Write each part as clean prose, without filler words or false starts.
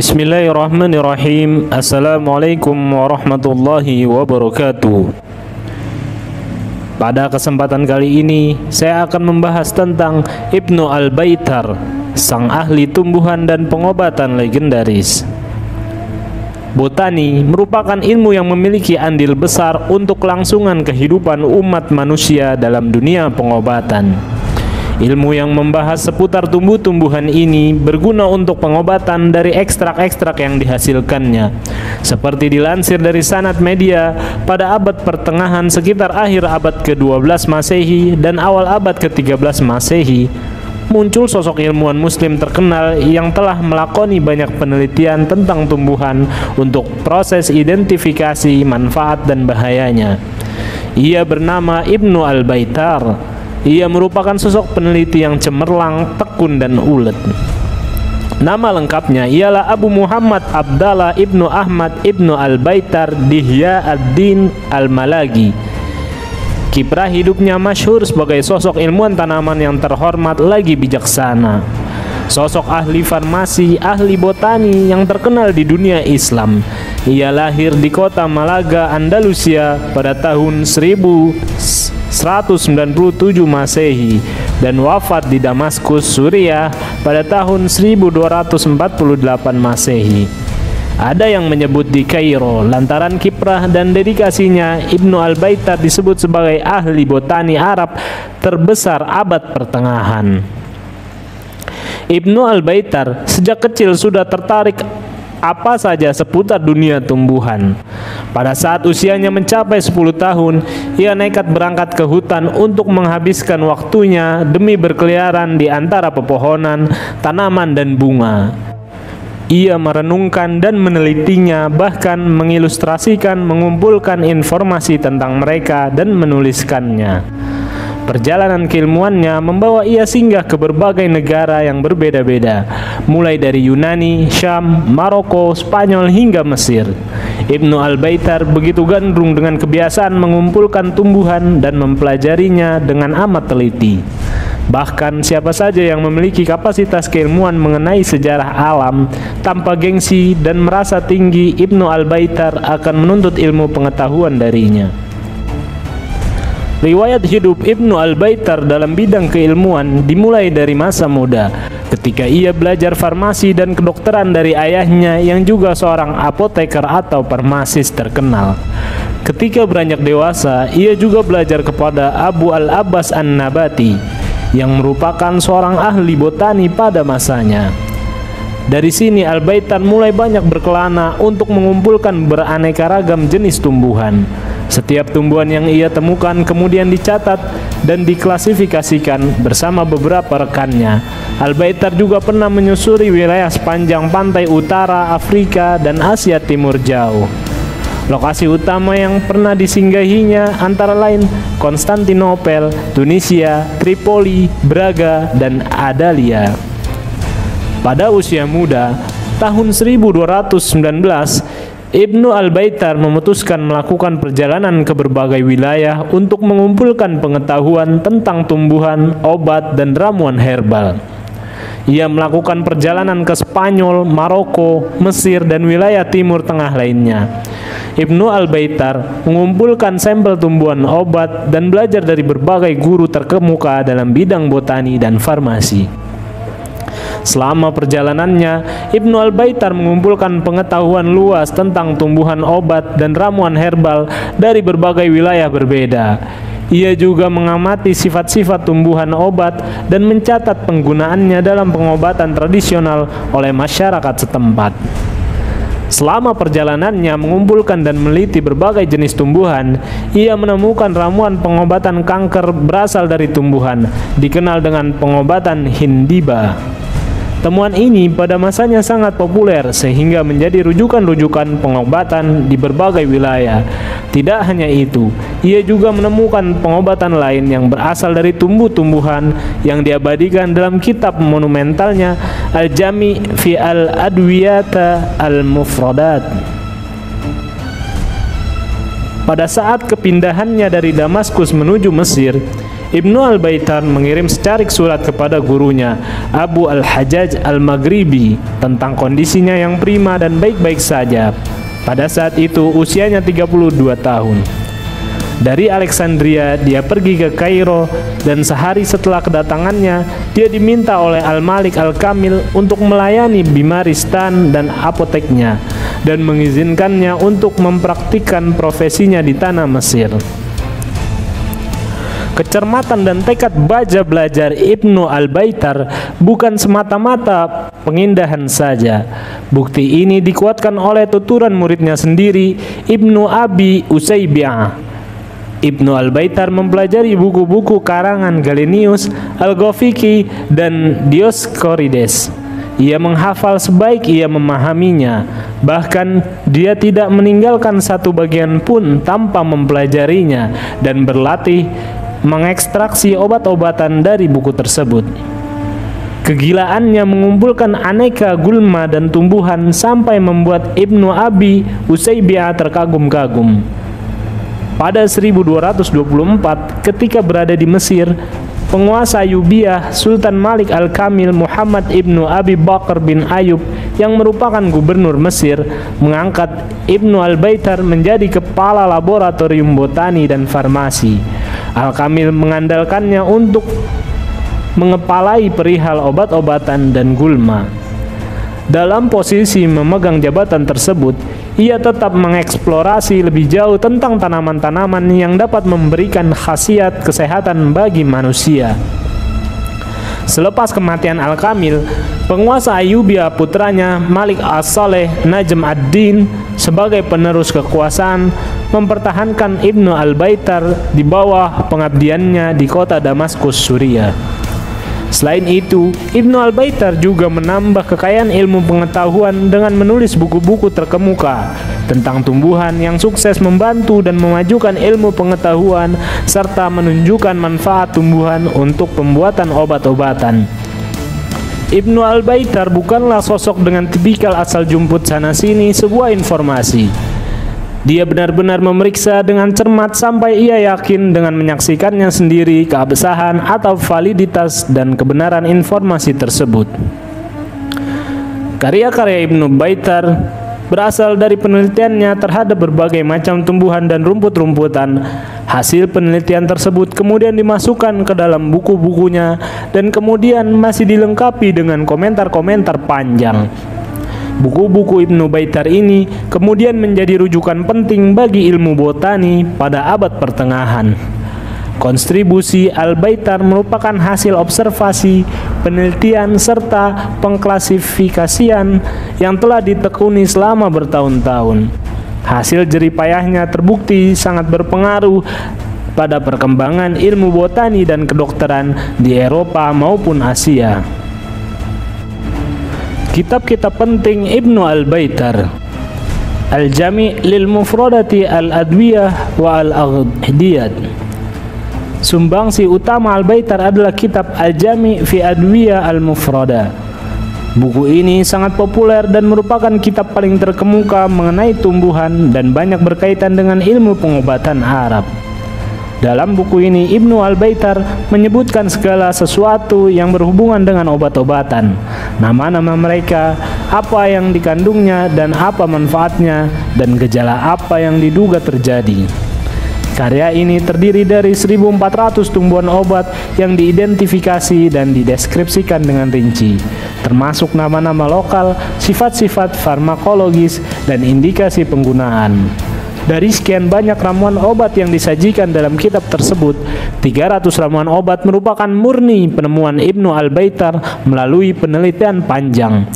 Bismillahirrahmanirrahim. Assalamualaikum warahmatullahi wabarakatuh. Pada kesempatan kali ini saya akan membahas tentang Ibnu Al-Baitar, sang ahli tumbuhan dan pengobatan legendaris. Botani merupakan ilmu yang memiliki andil besar untuk kelangsungan kehidupan umat manusia dalam dunia pengobatan. Ilmu yang membahas seputar tumbuh-tumbuhan ini berguna untuk pengobatan dari ekstrak-ekstrak yang dihasilkannya. Seperti dilansir dari Sanad Media, pada abad pertengahan sekitar akhir abad ke-12 Masehi dan awal abad ke-13 Masehi, muncul sosok ilmuwan muslim terkenal yang telah melakoni banyak penelitian tentang tumbuhan untuk proses identifikasi manfaat dan bahayanya. Ia bernama Ibnu Al-Baitar. Ia merupakan sosok peneliti yang cemerlang, tekun, dan ulet. Nama lengkapnya ialah Abu Muhammad Abdallah Ibnu Ahmad Ibnu Al-Baitar Dihya ad-Din Al-Malagi. Kiprah hidupnya masyhur sebagai sosok ilmuwan tanaman yang terhormat lagi bijaksana. Sosok ahli farmasi, ahli botani yang terkenal di dunia Islam. Ia lahir di kota Malaga, Andalusia pada tahun 1197 Masehi dan wafat di Damaskus, Suriah pada tahun 1248 Masehi. Ada yang menyebut di Kairo lantaran kiprah dan dedikasinya, Ibnu Al-Baitar disebut sebagai ahli botani Arab terbesar abad pertengahan. Ibnu Al-Baitar sejak kecil sudah tertarik apa saja seputar dunia tumbuhan. Pada saat usianya mencapai 10 tahun, ia nekat berangkat ke hutan untuk menghabiskan waktunya demi berkeliaran di antara pepohonan, tanaman, dan bunga. Ia merenungkan dan menelitinya, bahkan mengilustrasikan, mengumpulkan informasi tentang mereka dan menuliskannya. Perjalanan keilmuannya membawa ia singgah ke berbagai negara yang berbeda-beda, mulai dari Yunani, Syam, Maroko, Spanyol hingga Mesir. Ibnu Al-Baitar begitu gandrung dengan kebiasaan mengumpulkan tumbuhan dan mempelajarinya dengan amat teliti. Bahkan siapa saja yang memiliki kapasitas keilmuan mengenai sejarah alam tanpa gengsi dan merasa tinggi, Ibnu Al-Baitar akan menuntut ilmu pengetahuan darinya. Riwayat hidup Ibnu Al-Baitar dalam bidang keilmuan dimulai dari masa muda, ketika ia belajar farmasi dan kedokteran dari ayahnya yang juga seorang apoteker atau farmasis terkenal. Ketika beranjak dewasa, ia juga belajar kepada Abu Al-Abbas An-Nabati, yang merupakan seorang ahli botani pada masanya. Dari sini Al-Baitar mulai banyak berkelana untuk mengumpulkan beraneka ragam jenis tumbuhan. Setiap tumbuhan yang ia temukan kemudian dicatat dan diklasifikasikan bersama beberapa rekannya. Al-Baitar juga pernah menyusuri wilayah sepanjang pantai utara Afrika dan Asia Timur jauh. Lokasi utama yang pernah disinggahinya antara lain Konstantinopel, Tunisia, Tripoli, Braga, dan Adalia. Pada usia muda, tahun 1219, Ibnu Al-Baitar memutuskan melakukan perjalanan ke berbagai wilayah untuk mengumpulkan pengetahuan tentang tumbuhan, obat, dan ramuan herbal. Ia melakukan perjalanan ke Spanyol, Maroko, Mesir, dan wilayah Timur Tengah lainnya. Ibnu Al-Baitar mengumpulkan sampel tumbuhan obat dan belajar dari berbagai guru terkemuka dalam bidang botani dan farmasi. Selama perjalanannya, Ibnu Al-Baitar mengumpulkan pengetahuan luas tentang tumbuhan obat dan ramuan herbal dari berbagai wilayah berbeda. Ia juga mengamati sifat-sifat tumbuhan obat dan mencatat penggunaannya dalam pengobatan tradisional oleh masyarakat setempat. Selama perjalanannya mengumpulkan dan meneliti berbagai jenis tumbuhan, ia menemukan ramuan pengobatan kanker berasal dari tumbuhan, dikenal dengan pengobatan Hindiba. Temuan ini pada masanya sangat populer sehingga menjadi rujukan-rujukan pengobatan di berbagai wilayah. Tidak hanya itu, ia juga menemukan pengobatan lain yang berasal dari tumbuh-tumbuhan yang diabadikan dalam kitab monumentalnya Al-Jami' fi al-Adwiyata al-Mufradat. Pada saat kepindahannya dari Damaskus menuju Mesir, Ibnu Al-Baitar mengirim secarik surat kepada gurunya, Abu Al-Hajjaj Al-Maghribi, tentang kondisinya yang prima dan baik-baik saja. Pada saat itu usianya 32 tahun. Dari Alexandria dia pergi ke Kairo, dan sehari setelah kedatangannya dia diminta oleh Al-Malik Al-Kamil untuk melayani bimaristan dan apoteknya dan mengizinkannya untuk mempraktikkan profesinya di tanah Mesir. Kecermatan dan tekad baja belajar Ibnu Al-Baitar bukan semata-mata pengindahan saja. Bukti ini dikuatkan oleh tuturan muridnya sendiri, Ibnu Abi Usaybi'ah. Ibnu Al-Baitar mempelajari buku-buku karangan Galenius, Al-Ghafiqi, dan Dioscorides. Ia menghafal sebaik ia memahaminya. Bahkan dia tidak meninggalkan satu bagian pun tanpa mempelajarinya dan berlatih mengekstraksi obat-obatan dari buku tersebut. Kegilaannya mengumpulkan aneka gulma dan tumbuhan sampai membuat Ibnu Abi Usaybi'ah terkagum-kagum. Pada 1224, ketika berada di Mesir, penguasa Ayyubiyah Sultan Malik Al-Kamil Muhammad Ibnu Abi Bakar bin Ayub yang merupakan gubernur Mesir mengangkat Ibnu Al-Baitar menjadi kepala laboratorium botani dan farmasi. Al-Kamil mengandalkannya untuk mengepalai perihal obat-obatan dan gulma. Dalam posisi memegang jabatan tersebut, ia tetap mengeksplorasi lebih jauh tentang tanaman-tanaman yang dapat memberikan khasiat kesehatan bagi manusia. Selepas kematian Al-Kamil, penguasa Ayyubiyah putranya Malik As-Saleh Najm ad-Din sebagai penerus kekuasaan mempertahankan Ibnu Al-Baitar di bawah pengabdiannya di kota Damaskus, Suriah. Selain itu, Ibnu Al-Baitar juga menambah kekayaan ilmu pengetahuan dengan menulis buku-buku terkemuka tentang tumbuhan yang sukses membantu dan memajukan ilmu pengetahuan serta menunjukkan manfaat tumbuhan untuk pembuatan obat-obatan. Ibnu Al-Baitar bukanlah sosok dengan tipikal asal jumput sana-sini sebuah informasi. Dia benar-benar memeriksa dengan cermat sampai ia yakin dengan menyaksikannya sendiri keabsahan atau validitas dan kebenaran informasi tersebut. Karya-karya Ibnu Baitar berasal dari penelitiannya terhadap berbagai macam tumbuhan dan rumput-rumputan. Hasil penelitian tersebut kemudian dimasukkan ke dalam buku-bukunya dan kemudian masih dilengkapi dengan komentar-komentar panjang. Buku-buku Ibnu Baitar ini kemudian menjadi rujukan penting bagi ilmu botani pada abad pertengahan. Kontribusi Al-Baitar merupakan hasil observasi, penelitian, serta pengklasifikasian yang telah ditekuni selama bertahun-tahun. Hasil jeripayahnya terbukti sangat berpengaruh pada perkembangan ilmu botani dan kedokteran di Eropa maupun Asia. Kitab-kitab penting Ibnu Al-Baitar: Al-Jami' lil Mufradati Al-Adwiyah wa Al-Aghdiyat. Sumbangsi utama Al-Baitar adalah kitab Al-Jami' fi Adwiyah Al-Mufrada. Buku ini sangat populer dan merupakan kitab paling terkemuka mengenai tumbuhan dan banyak berkaitan dengan ilmu pengobatan Arab. Dalam buku ini, Ibnu Al-Baitar menyebutkan segala sesuatu yang berhubungan dengan obat-obatan, nama-nama mereka, apa yang dikandungnya dan apa manfaatnya, dan gejala apa yang diduga terjadi. Karya ini terdiri dari 1.400 tumbuhan obat yang diidentifikasi dan dideskripsikan dengan rinci, termasuk nama-nama lokal, sifat-sifat farmakologis, dan indikasi penggunaan. Dari sekian banyak ramuan obat yang disajikan dalam kitab tersebut, 300 ramuan obat merupakan murni penemuan Ibnu Al-Baitar melalui penelitian panjang.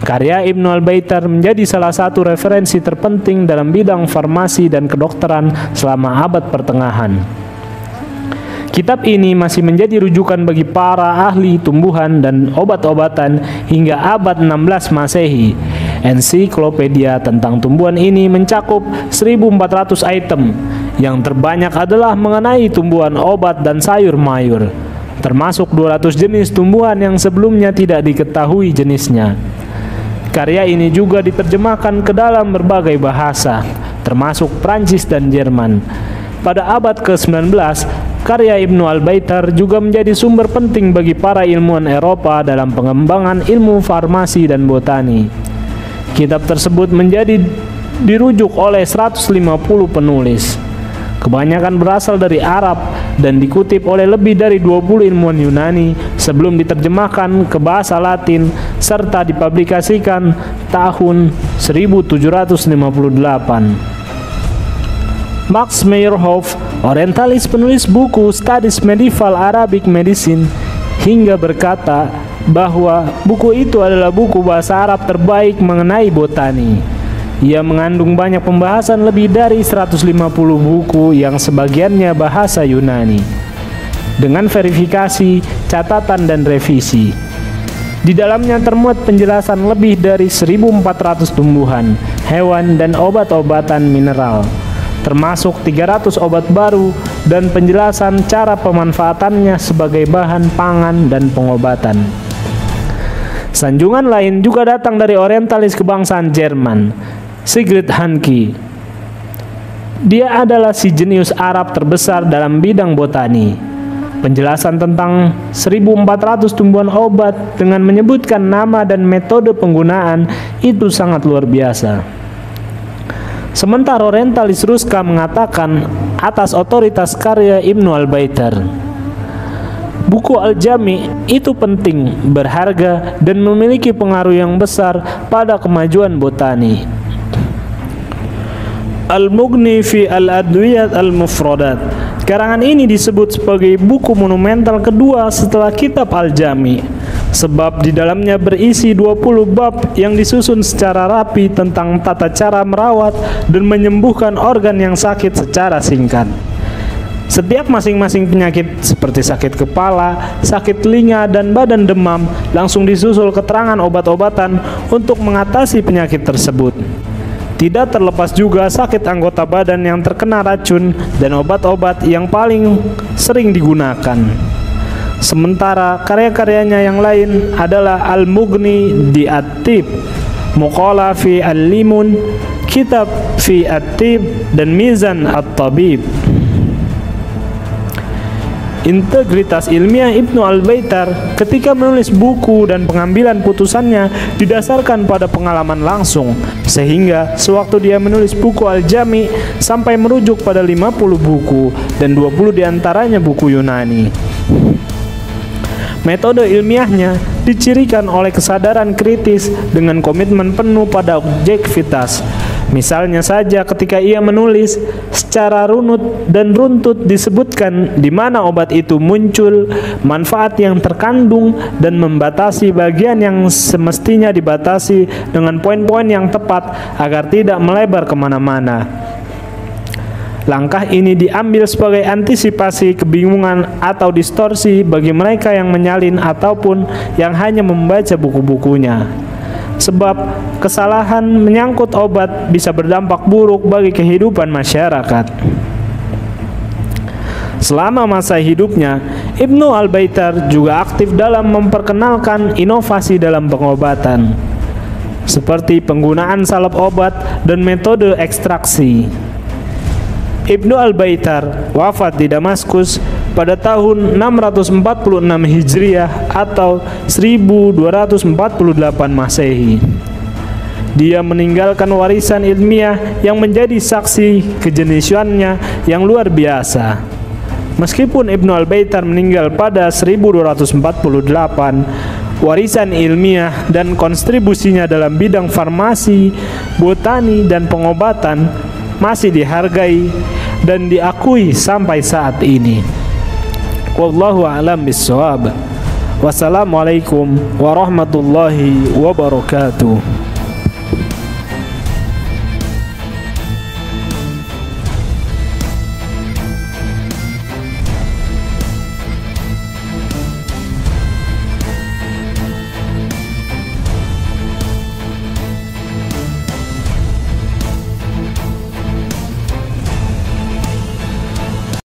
Karya Ibnu Al-Baitar menjadi salah satu referensi terpenting dalam bidang farmasi dan kedokteran selama abad pertengahan. Kitab ini masih menjadi rujukan bagi para ahli tumbuhan dan obat-obatan hingga abad 16 Masehi. Ensiklopedia tentang tumbuhan ini mencakup 1.400 item. Yang terbanyak adalah mengenai tumbuhan obat dan sayur mayur, termasuk 200 jenis tumbuhan yang sebelumnya tidak diketahui jenisnya. Karya ini juga diterjemahkan ke dalam berbagai bahasa, termasuk Prancis dan Jerman. Pada abad ke-19, karya Ibnu Al-Baitar juga menjadi sumber penting bagi para ilmuwan Eropa dalam pengembangan ilmu farmasi dan botani. Kitab tersebut menjadi dirujuk oleh 150 penulis. Kebanyakan berasal dari Arab dan dikutip oleh lebih dari 20 ilmuwan Yunani sebelum diterjemahkan ke bahasa Latin serta dipublikasikan tahun 1758. Max Meyerhoff, orientalis penulis buku Studies Medieval Arabic Medicine, hingga berkata bahwa buku itu adalah buku bahasa Arab terbaik mengenai botani. Ia mengandung banyak pembahasan lebih dari 150 buku yang sebagiannya bahasa Yunani, dengan verifikasi, catatan, dan revisi. Di dalamnya termuat penjelasan lebih dari 1.400 tumbuhan, hewan, dan obat-obatan mineral, termasuk 300 obat baru dan penjelasan cara pemanfaatannya sebagai bahan pangan dan pengobatan. Sanjungan lain juga datang dari orientalis kebangsaan Jerman, Sigrid Hanke. Dia adalah si jenius Arab terbesar dalam bidang botani. Penjelasan tentang 1.400 tumbuhan obat dengan menyebutkan nama dan metode penggunaan itu sangat luar biasa. Sementara orientalis Ruska mengatakan atas otoritas karya Ibnu Al-Baitar, buku Al-Jami itu penting, berharga, dan memiliki pengaruh yang besar pada kemajuan botani. Al-Mughni fi Al-Adwiyat Al-Mufradat. Karangan ini disebut sebagai buku monumental kedua setelah kitab Al-Jami, sebab di dalamnya berisi 20 bab yang disusun secara rapi tentang tata cara merawat dan menyembuhkan organ yang sakit secara singkat. Setiap masing-masing penyakit seperti sakit kepala, sakit telinga, dan badan demam langsung disusul keterangan obat-obatan untuk mengatasi penyakit tersebut. Tidak terlepas juga sakit anggota badan yang terkena racun dan obat-obat yang paling sering digunakan. Sementara karya-karyanya yang lain adalah Al-Mughni di At-Tib, Muqala fi Al-Limun, Kitab fi At-Tib, dan Mizan At-Tabib. Integritas ilmiah Ibnu Al-Baitar ketika menulis buku dan pengambilan putusannya didasarkan pada pengalaman langsung, sehingga sewaktu dia menulis buku Al-Jami sampai merujuk pada 50 buku dan 20 diantaranya buku Yunani. Metode ilmiahnya dicirikan oleh kesadaran kritis dengan komitmen penuh pada objektivitas. Misalnya saja ketika ia menulis, secara runut dan runtut disebutkan di mana obat itu muncul, manfaat yang terkandung, dan membatasi bagian yang semestinya dibatasi dengan poin-poin yang tepat agar tidak melebar kemana-mana. Langkah ini diambil sebagai antisipasi kebingungan atau distorsi bagi mereka yang menyalin ataupun yang hanya membaca buku-bukunya. Sebab kesalahan menyangkut obat bisa berdampak buruk bagi kehidupan masyarakat. Selama masa hidupnya, Ibnu Al-Baitar juga aktif dalam memperkenalkan inovasi dalam pengobatan, seperti penggunaan salep obat dan metode ekstraksi. Ibnu Al-Baitar wafat di Damaskus pada tahun 646 Hijriah atau 1248 Masehi. Dia meninggalkan warisan ilmiah yang menjadi saksi kejeniusannya yang luar biasa. Meskipun Ibnu Al-Baitar meninggal pada 1248, warisan ilmiah dan kontribusinya dalam bidang farmasi, botani, dan pengobatan masih dihargai dan diakui sampai saat ini. Wallahu a'lam bissawab. Wassalamualaikum warahmatullahi wabarakatuh.